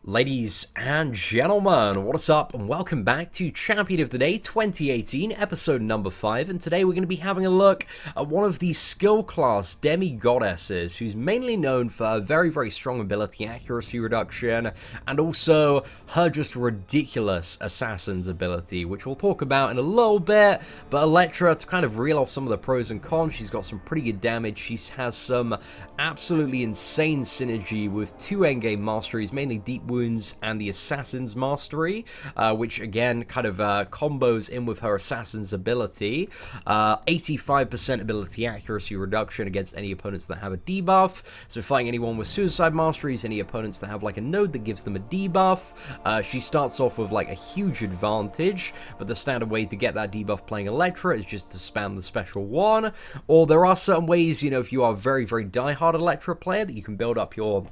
Ladies and gentlemen, what is up, and welcome back to Champion of the Day 2018, episode number 5, and today we're going to be having a look at one of the skill class demi-goddesses, who's mainly known for her very strong ability accuracy reduction, and also her just ridiculous assassin's ability, which we'll talk about in a little bit. But Elektra, to kind of reel off some of the pros and cons, she's got some pretty good damage, she has some absolutely insane synergy with two endgame masteries, mainly Deep Wounds and the Assassin's Mastery, which again kind of combos in with her Assassin's ability. 85% ability accuracy reduction against any opponents that have a debuff, so fighting anyone with Suicide Masteries, any opponents that have like a node that gives them a debuff. She starts off with like a huge advantage, but the standard way to get that debuff playing Elektra is just to spam the special one, or there are certain ways, you know, if you are a very diehard Elektra player, that you can build up your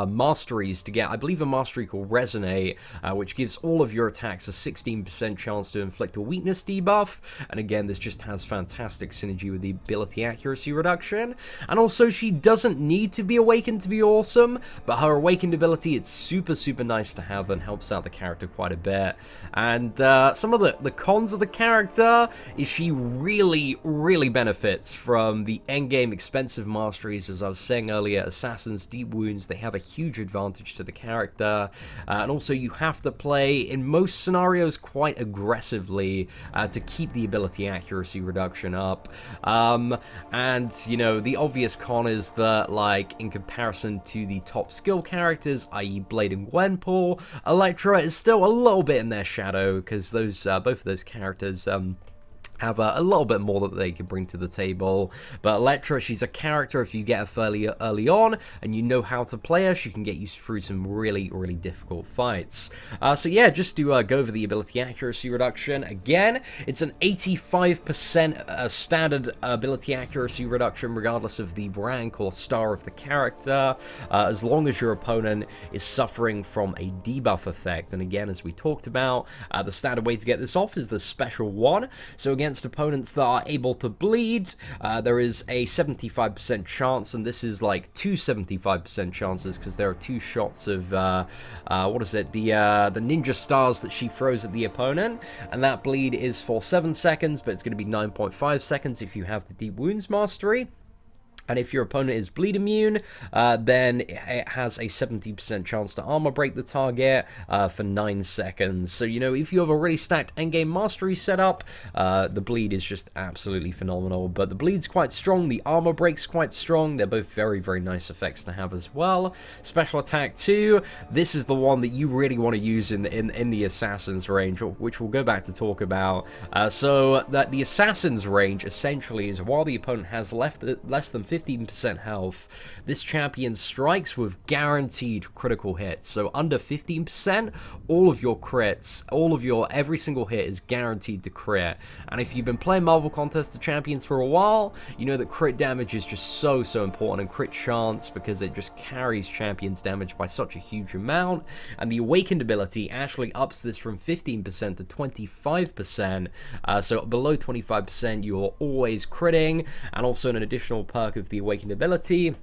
masteries to get, I believe, a mastery called Resonate, which gives all of your attacks a 16% chance to inflict a weakness debuff, and again, this just has fantastic synergy with the ability accuracy reduction. And also, she doesn't need to be awakened to be awesome, but her awakened ability, it's super nice to have and helps out the character quite a bit. And some of the cons of the character is she really benefits from the endgame expensive masteries. As I was saying earlier, Assassin's Deep Wounds, they have a huge advantage to the character, and also you have to play in most scenarios quite aggressively to keep the ability accuracy reduction up. And you know, the obvious con is that, like, in comparison to the top skill characters, i.e. Blade and Gwenpool, Elektra is still a little bit in their shadow, because those both of those characters have a little bit more that they can bring to the table. But Elektra, she's a character, if you get her fairly early on and you know how to play her, she can get you through some really difficult fights. So yeah, just to go over the ability accuracy reduction again, it's an 85% standard ability accuracy reduction regardless of the rank or star of the character, as long as your opponent is suffering from a debuff effect. And again, as we talked about, the standard way to get this off is the special one. So against opponents that are able to bleed, there is a 75% chance, and this is like two 75% chances because there are two shots of what is it, the ninja stars that she throws at the opponent, and that bleed is for 7 seconds, but it's going to be 9.5 seconds if you have the Deep Wounds Mastery. And if your opponent is bleed immune, then it has a 70% chance to armor break the target for 9 seconds. So, you know, if you have a really stacked endgame mastery setup, the bleed is just absolutely phenomenal. But the bleed's quite strong, the armor break's quite strong. They're both very nice effects to have as well. Special attack 2, this is the one that you really want to use in the Assassin's range, which we'll go back to talk about. So that the Assassin's range essentially is while the opponent has less than 15% health, this champion strikes with guaranteed critical hits. So under 15%, all of your crits, every single hit is guaranteed to crit. And if you've been playing Marvel Contest of Champions for a while, you know that crit damage is just so important, and crit chance, because it just carries champions damage by such a huge amount. And the awakened ability actually ups this from 15% to 25%. So below 25%, you're always critting, and also an additional perk of the awakened ability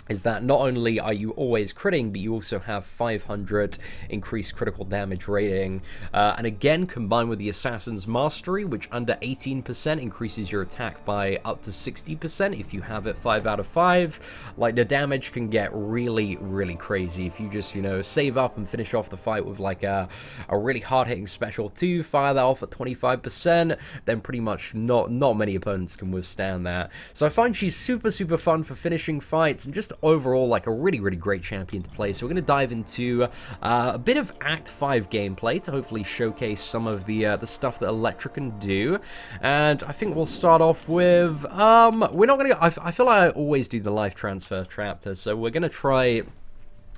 is that not only are you always critting, but you also have 500 increased critical damage rating. And again, combined with the Assassin's Mastery, which under 18% increases your attack by up to 60% if you have it 5 out of 5. Like, the damage can get really crazy if you just, you know, save up and finish off the fight with like a really hard-hitting special 2, fire that off at 25%, then pretty much not many opponents can withstand that. So I find she's super fun for finishing fights, and just overall like a really great champion to play. So we're going to dive into a bit of Act 5 gameplay to hopefully showcase some of the stuff that Elektra can do. And I think we'll start off with we're not going to, I feel like I always do the life transfer chapter, so we're going to try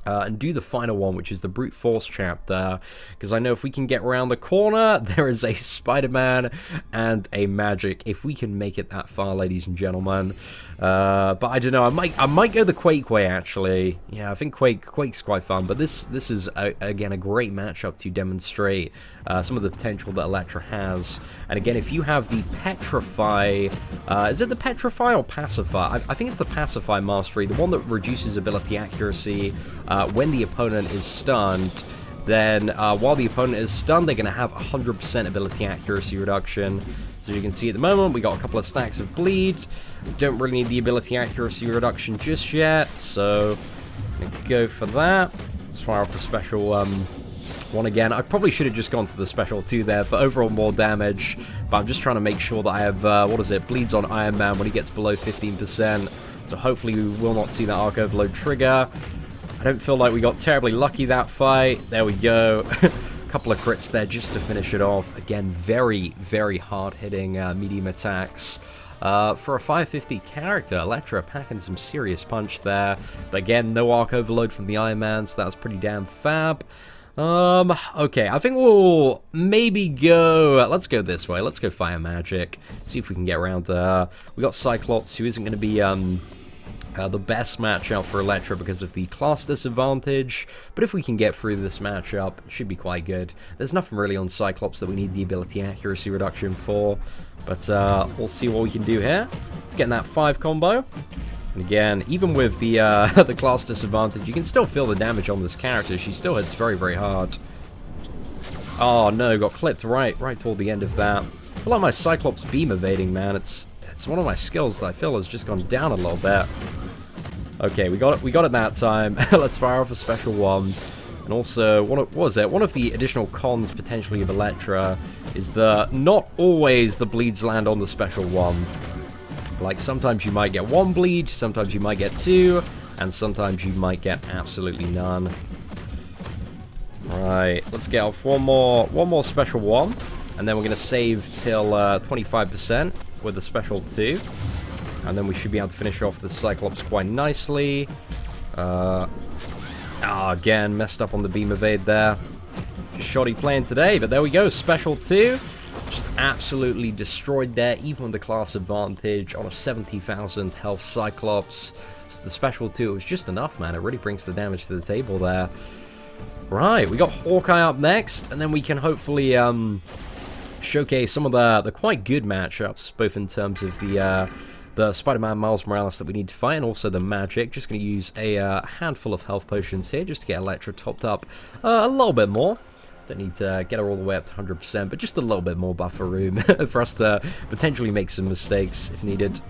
and do the final one, which is the Brute Force chapter, because I know if we can get around the corner, there is a Spider-Man and a Magic, if we can make it that far, ladies and gentlemen. But I don't know, I might go the Quake way, actually. Yeah, I think Quake's quite fun, but this is, again, a great matchup to demonstrate some of the potential that Elektra has. And again, if you have the Petrify, is it the Petrify or Pacify? I think it's the Pacify Mastery, the one that reduces ability accuracy when the opponent is stunned, then while the opponent is stunned, they're going to have 100% ability accuracy reduction. So you can see at the moment, we got a couple of stacks of bleed. We don't really need the ability accuracy reduction just yet, so I'm going to go for that. Let's fire off the special one again. I probably should have just gone for the special 2 there for overall more damage, but I'm just trying to make sure that I have, bleeds on Iron Man when he gets below 15%. So hopefully we will not see that arc overload trigger. I don't feel like we got terribly lucky that fight. There we go. A couple of crits there just to finish it off. Again, very, very hard-hitting medium attacks. For a 550 character, Elektra packing some serious punch there. But again, no arc overload from the Iron Man, so that was pretty damn fab. Okay, I think we'll maybe go... let's go this way. Let's go Fire Magic. See if we can get around we got Cyclops, who isn't going to be the best matchup for Elektra because of the class disadvantage, but if we can get through this matchup, it should be quite good. There's nothing really on Cyclops that we need the ability accuracy reduction for, but we'll see what we can do here. Let's get in that 5 combo. And again, even with the the class disadvantage, you can still feel the damage on this character. She still hits very, very hard. Oh no, got clipped right toward the end of that. I feel like my Cyclops beam evading, man. It's one of my skills that I feel has just gone down a little bit. Okay, we got it that time. Let's fire off a special one. And also, what was it? One of the additional cons potentially of Elektra is that not always the bleeds land on the special one. Like, sometimes you might get 1 bleed, sometimes you might get 2, and sometimes you might get absolutely none. Right, let's get off one more special one, and then we're going to save till 25% with the special 2. And then we should be able to finish off the Cyclops quite nicely. Again, messed up on the beam evade there. Just shoddy playing today, but there we go, special 2. Just absolutely destroyed there, even with the class advantage on a 70,000 health Cyclops. So the special 2, it was just enough, man. It really brings the damage to the table there. Right, we got Hawkeye up next, and then we can hopefully showcase some of the quite good matchups, both in terms of the Spider-Man Miles Morales that we need to fight, and also the magic. Just going to use a handful of health potions here, just to get Elektra topped up a little bit more. Don't need to get her all the way up to 100%, but just a little bit more buffer room for us to potentially make some mistakes if needed.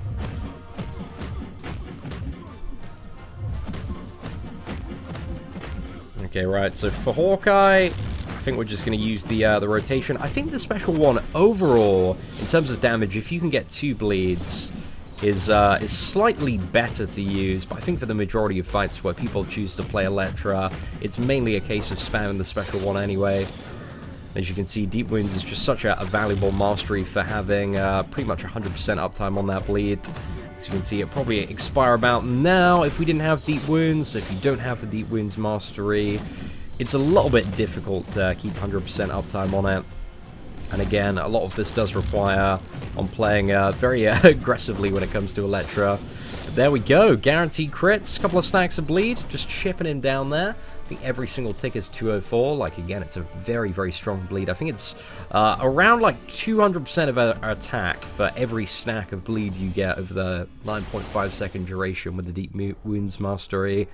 Okay, right, so for Hawkeye, I think we're just going to use the rotation. I think the special one overall, in terms of damage, if you can get 2 bleeds, is slightly better to use, but I think for the majority of fights where people choose to play Elektra, it's mainly a case of spamming the special one anyway. As you can see, Deep Wounds is just such a valuable mastery for having pretty much 100% uptime on that bleed. As you can see, it probably expire about now if we didn't have Deep Wounds. If you don't have the Deep Wounds mastery, it's a little bit difficult to keep 100% uptime on it. And again, a lot of this does require on playing very aggressively when it comes to Elektra. But there we go, guaranteed crits, couple of stacks of bleed, just chipping him down there. I think every single tick is 204. Like, again, it's a very, very strong bleed. I think it's around like 200% of our attack for every stack of bleed you get over the 9.5 second duration with the Deep Wounds mastery.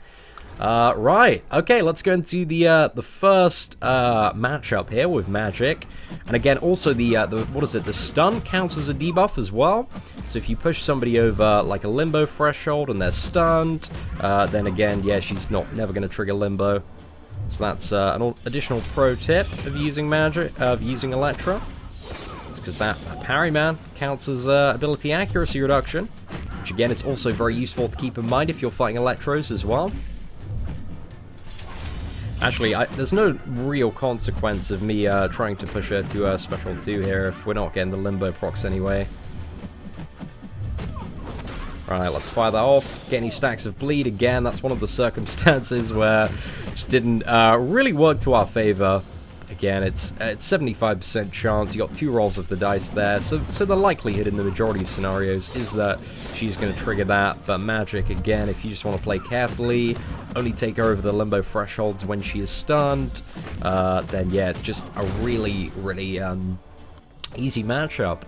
Right, okay, let's go into the first matchup here with Magic. And again, also the stun counts as a debuff as well. So if you push somebody over like a limbo threshold and they're stunned, then again, yeah, she's never going to trigger limbo. So that's an additional pro tip of using Elektra. It's because that parry, man, counts as ability accuracy reduction, which again is also very useful to keep in mind if you're fighting Electros as well. Actually, there's no real consequence of me trying to push her to a special 2 here if we're not getting the limbo procs anyway. Right, let's fire that off. Get any stacks of bleed again. That's one of the circumstances where it just didn't really work to our favor. Again, it's 75% chance. You got 2 rolls of the dice there, so the likelihood in the majority of scenarios is that she's going to trigger that. But Magic, again, if you just want to play carefully, only take her over the limbo thresholds when she is stunned, then yeah, it's just a really, really easy matchup.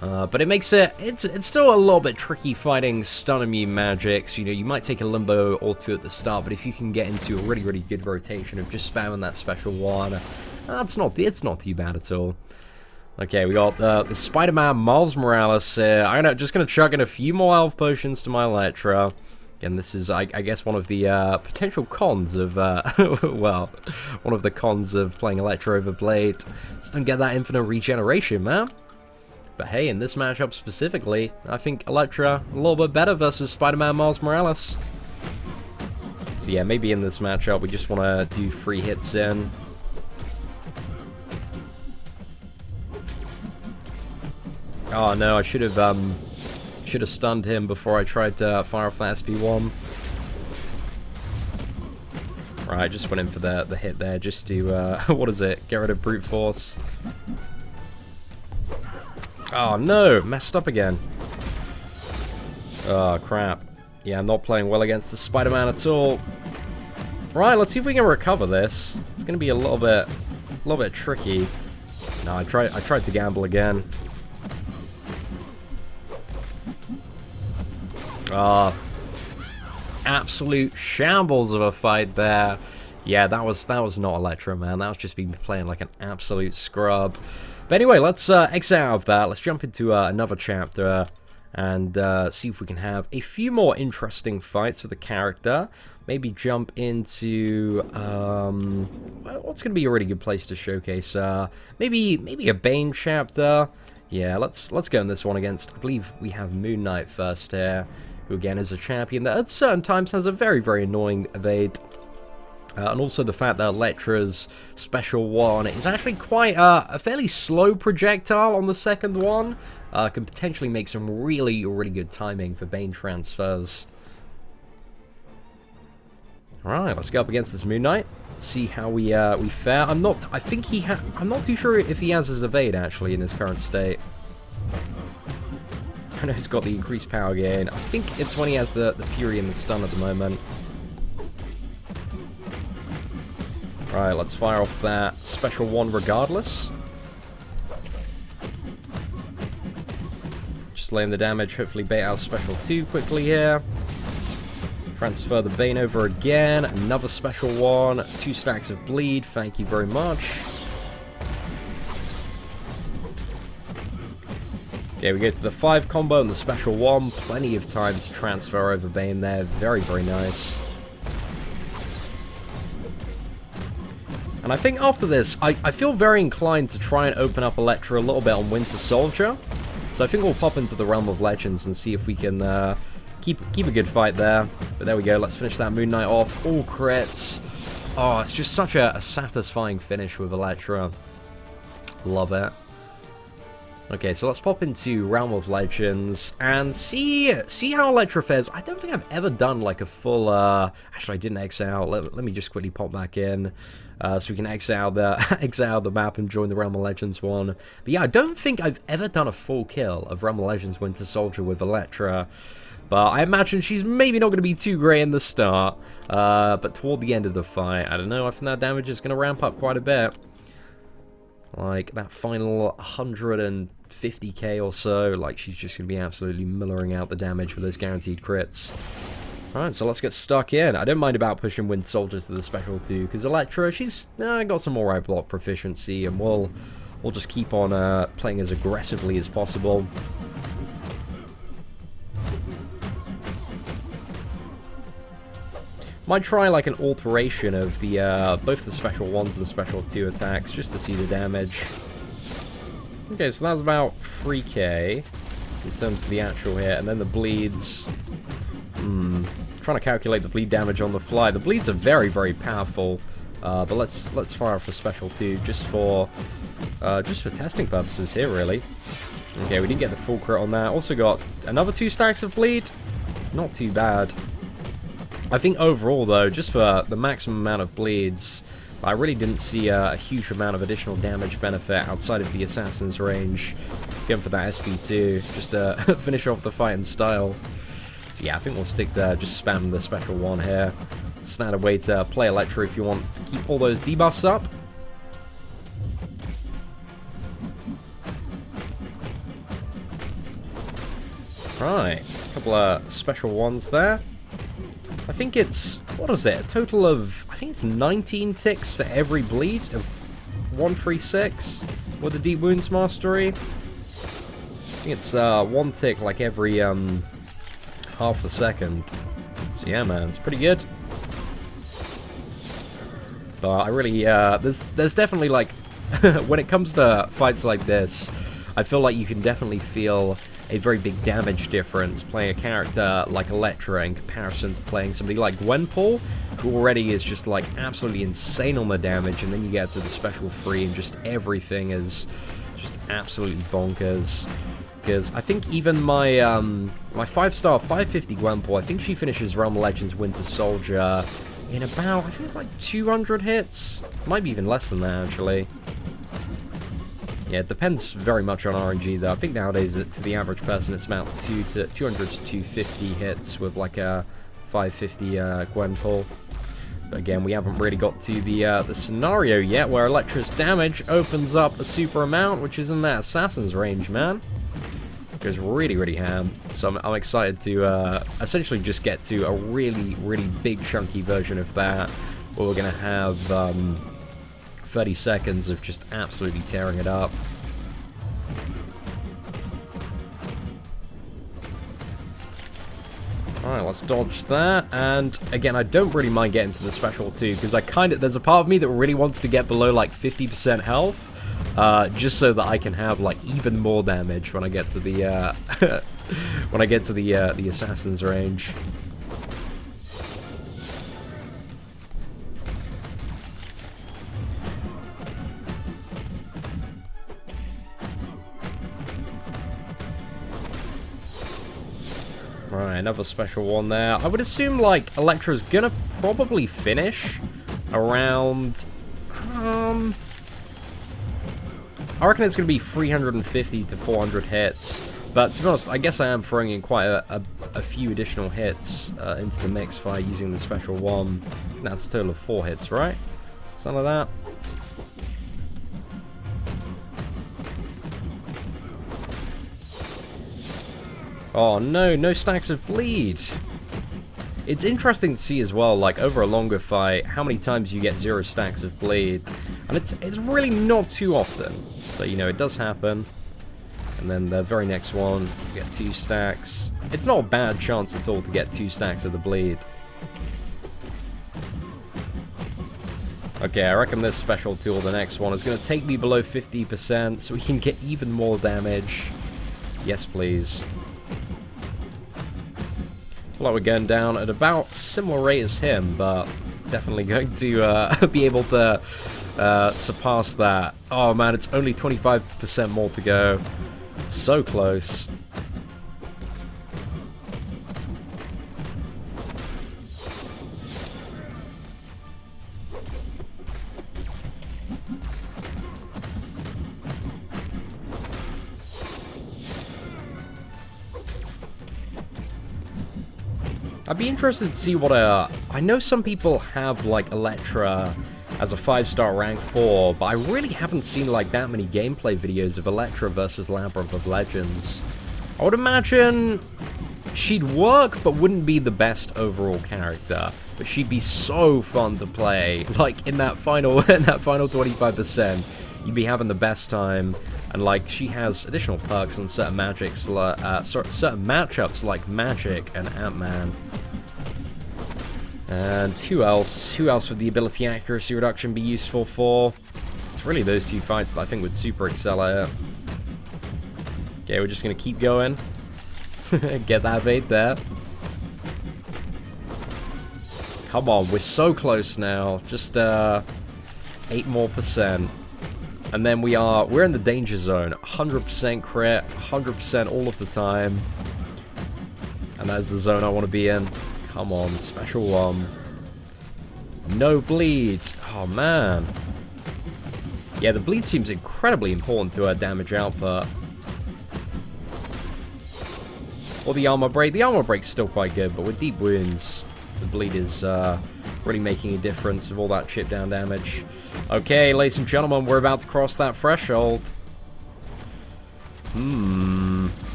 But it makes it's still a little bit tricky fighting stun immune magics. You know, you might take a limbo or two at the start, but if you can get into a really, really good rotation of just spamming that special one, it's not too bad at all. Okay, we got the Spider-Man Miles Morales here. I'm just going to chuck in a few more health potions to my Elektra. Again, this is, I guess, one of the potential cons of, well, one of the cons of playing Elektra over Blade. Just don't get that infinite regeneration, man. But hey, in this matchup specifically, I think Elektra a little bit better versus Spider-Man Miles Morales. So yeah, maybe in this matchup we just want to do 3 hits in. Oh no, I should have stunned him before I tried to fire off that SP1. Right, just went in for the hit there just to, what is it, get rid of brute force. Oh no, messed up again. Oh crap. Yeah, I'm not playing well against the Spider-Man at all. Right, let's see if we can recover this. It's gonna be a little bit tricky. No, I tried to gamble again. Absolute shambles of a fight there. Yeah, that was not Elektra, man. That was just me playing like an absolute scrub. But anyway, let's exit out of that. Let's jump into another chapter and see if we can have a few more interesting fights with the character. Maybe jump into what's going to be a really good place to showcase. Maybe a Bane chapter. Yeah, let's go in this one against, I believe we have Moon Knight first here, who again is a champion that at certain times has a very, very annoying evade. And also the fact that Elektra's special one is actually quite a fairly slow projectile on the second one. Can potentially make some really, really good timing for Bane transfers. Alright, let's go up against this Moon Knight. Let's see how we fare. I'm not too sure if he has his evade actually in his current state. I know he's got the increased power gain. I think it's when he has the Fury and the stun at the moment. Right, let's fire off that special one regardless. Just laying the damage, hopefully bait out special 2 quickly here. Transfer the Bane over again, another special one, 2 stacks of bleed, thank you very much. Yeah, we go to the 5 combo and the special 1, plenty of time to transfer over Bane there, very, very nice. And I think after this, I feel very inclined to try and open up Elektra a little bit on Winter Soldier. So I think we'll pop into the Realm of Legends and see if we can keep a good fight there. But there we go, let's finish that Moon Knight off. All crits. Oh, it's just such a satisfying finish with Elektra. Love it. Okay, so let's pop into Realm of Legends and see how Elektra fares. I don't think I've ever done like a full, actually I didn't exit out. Let me just quickly pop back in so we can exit out the map and join the Realm of Legends one. But yeah, I don't think I've ever done a full kill of Realm of Legends Winter Soldier with Elektra. But I imagine she's maybe not going to be too great in the start. But toward the end of the fight, I don't know, I think that damage is going to ramp up quite a bit. Like, that final 150k or so, like, she's just going to be absolutely millering out the damage with those guaranteed crits. Alright, so let's get stuck in. I don't mind about pushing Wind Soldiers to the special 2, because Elektra, she's got some alright block proficiency, and we'll just keep on playing as aggressively as possible. Might try like an alteration of the both the special 1s and special 2 attacks just to see the damage. Okay, so that's about 3k in terms of the actual hit, and then the bleeds. Trying to calculate the bleed damage on the fly. The bleeds are very, very powerful, but let's fire off a special 2 just for testing purposes here, really. Okay, we didn't get the full crit on that. Also got another 2 stacks of bleed. Not too bad. I think overall, though, just for the maximum amount of bleeds, I really didn't see a huge amount of additional damage benefit outside of the Assassin's range. Going for that SP2, just to finish off the fight in style. So yeah, I think we'll stick to just spamming the special 1 here. Standard way to play Elektra if you want to keep all those debuffs up. Right, a couple of special ones there. I think it's, what is it, a total of, I think it's 19 ticks for every bleed of 136 with the Deep Wounds Mastery. I think it's 1 tick like every half a second. So yeah, man, it's pretty good. But I really, there's definitely like, when it comes to fights like this, I feel like you can definitely feel a very big damage difference playing a character like Elektra in comparison to playing somebody like Gwenpool, who already is just like absolutely insane on the damage, and then you get to the special 3 and just everything is just absolutely bonkers. Because I think even my my 5-star 550 Gwenpool, I think she finishes Realm of Legends Winter Soldier in about, I think it's like 200 hits, might be even less than that actually. Yeah, it depends very much on RNG though. I think nowadays for the average person it's about 200 to 250 hits with like a 550 Gwenpool. But again, we haven't really got to the scenario yet where Elektra's damage opens up a super amount, which is in that assassin's range, man. It goes really, really ham. So I'm excited to essentially just get to a really, really big chunky version of that, where we're gonna have 30 seconds of just absolutely tearing it up. Alright, let's dodge that, and again, I don't really mind getting to the special too, because there's a part of me that really wants to get below like 50% health, just so that I can have like even more damage when I get to the, when I get to the assassin's range. Right, another special one there. I would assume, like, Elektra's gonna probably finish around, I reckon it's gonna be 350 to 400 hits. But to be honest, I guess I am throwing in quite a few additional hits into the mix by using the special one. That's a total of 4 hits, right? Something like that. Oh no, no stacks of bleed. It's interesting to see as well, like over a longer fight, how many times you get 0 stacks of bleed. And it's really not too often. But you know, it does happen. And then the very next one, you get 2 stacks. It's not a bad chance at all to get 2 stacks of the bleed. Okay, I reckon this special tool, the next one, is going to take me below 50% so we can get even more damage. Yes, please. Well, we're going down at about similar rate as him, but definitely going to be able to surpass that. Oh man, it's only 25% more to go. So close. I'd be interested to see what I know some people have, like, Elektra as a 5-star rank 4, but I really haven't seen, like, that many gameplay videos of Elektra versus Labyrinth of Legends. I would imagine she'd work, but wouldn't be the best overall character. But she'd be so fun to play. Like, in that final 25%, you'd be having the best time. And, like, she has additional perks on certain certain matchups like Magic and Ant-Man. And who else? Who else would the ability accuracy reduction be useful for? It's really those 2 fights that I think would super excel at it. Okay, we're just going to keep going. Get that bait there. Come on, we're so close now. Just 8% more. And then we're in the danger zone. 100% crit, 100% all of the time. And that's the zone I want to be in. Come on, special one. No bleed. Oh man. Yeah, the bleed seems incredibly important to her damage output. Or the armor break. The armor break's still quite good, but with deep wounds, the bleed is really making a difference with all that chip down damage. Okay, ladies and gentlemen, we're about to cross that threshold.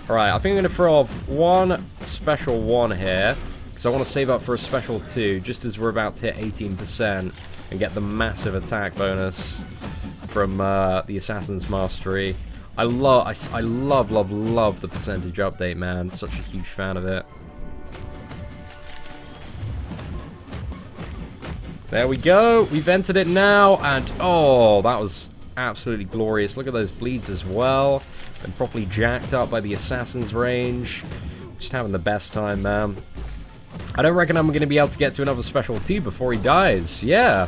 Alright, I think I'm going to throw off one special 1 here, because I want to save up for a special 2, just as we're about to hit 18%, and get the massive attack bonus from the Assassin's Mastery. I love the percentage update, man. Such a huge fan of it. There we go. We've entered it now, and oh, that was absolutely glorious. Look at those bleeds as well. Been properly jacked up by the Assassin's range. Just having the best time, man. I don't reckon I'm going to be able to get to another special 2 before he dies. Yeah.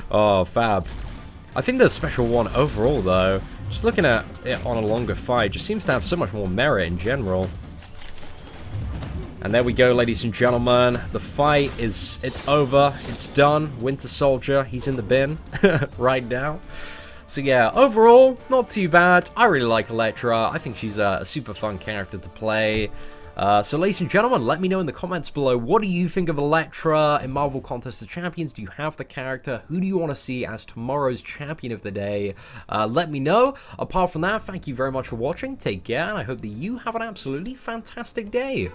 Oh, fab. I think the special 1 overall, though, just looking at it on a longer fight, just seems to have so much more merit in general. And there we go, ladies and gentlemen. The fight it's over. It's done. Winter Soldier, he's in the bin right now. So yeah, overall, not too bad. I really like Elektra. I think she's a super fun character to play. So ladies and gentlemen, let me know in the comments below, what do you think of Elektra in Marvel Contest of Champions? Do you have the character? Who do you want to see as tomorrow's champion of the day? Let me know. Apart from that, thank you very much for watching. Take care, and I hope that you have an absolutely fantastic day.